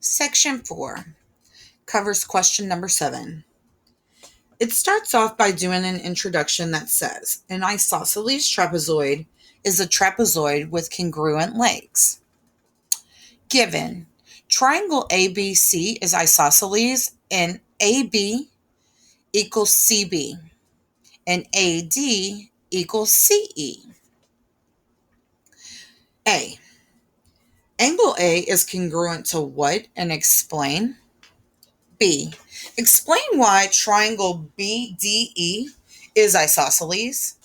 Section 4 covers question number 7. It starts off by doing an introduction that says, an isosceles trapezoid is a trapezoid with congruent legs. Given, triangle ABC is isosceles and AB equals CB and AD equals CE. A. Angle A is congruent to what and explain? B. Explain why triangle BDE is isosceles.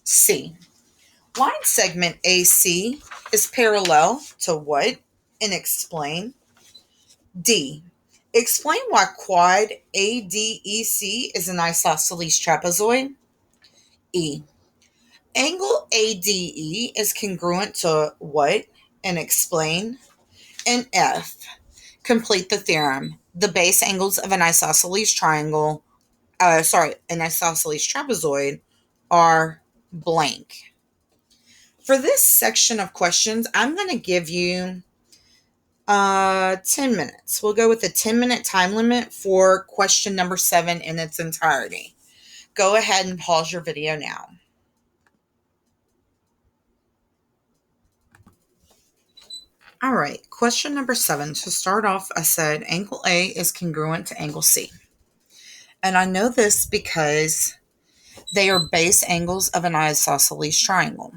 C. Line segment AC is parallel to what and explain? D. Explain why quad ADEC is an isosceles trapezoid. E. Angle ADE is congruent to what and explain? And F. Complete the theorem. The base angles of an isosceles an isosceles trapezoid are blank. For this section of questions, I'm going to give you 10 minutes. We'll go with a 10-minute time limit for question number 7 in its entirety. Go ahead and pause your video now. All right, question number 7. To start off, I said angle A is congruent to angle C. And I know this because they are base angles of an isosceles triangle.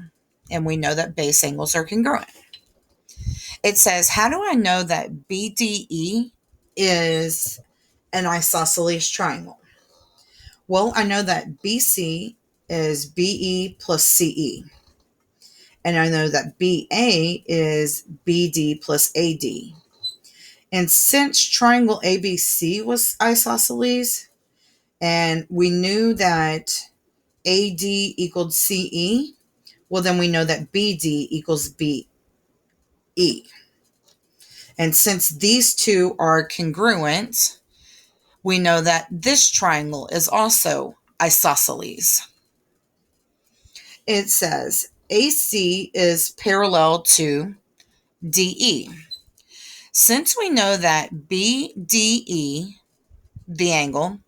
And we know that base angles are congruent. It says, how do I know that BDE is an isosceles triangle? Well, I know that BC is BE plus CE. And I know that BA is BD plus AD. And since triangle ABC was isosceles, and we knew that AD equaled CE, well, then we know that BD equals BE. And since these two are congruent, we know that this triangle is also isosceles. It says AC is parallel to DE. Since we know that BDE, the angle,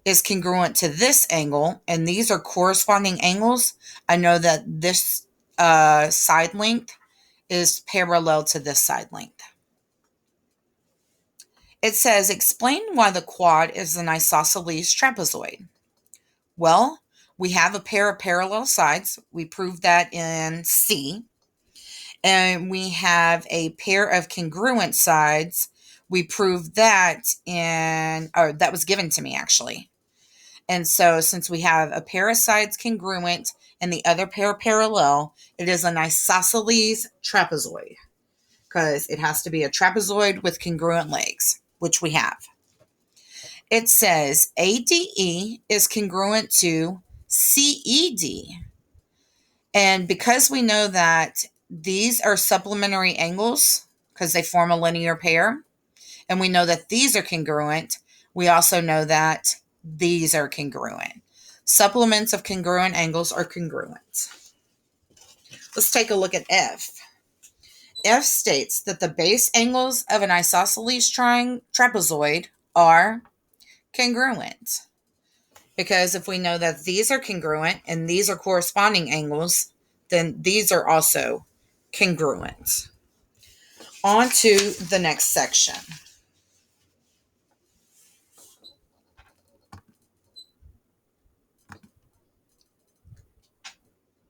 is congruent to this angle, and these are corresponding angles, I know that this side length is parallel to this side length. It says, explain why the quad is an isosceles trapezoid. Well, we have a pair of parallel sides. We proved that in C. And we have a pair of congruent sides. We proved that that was given to me actually. And so since we have a pair of sides congruent and the other pair parallel, it is an isosceles trapezoid because it has to be a trapezoid with congruent legs, which we have. It says ADE is congruent to CED. And because we know that these are supplementary angles because they form a linear pair, and we know that these are congruent, we also know that these are congruent. Supplements of congruent angles are congruent. Let's take a look at F. F states that the base angles of an isosceles trapezoid are congruent. Because if we know that these are congruent and these are corresponding angles, then these are also congruent. On to the next section.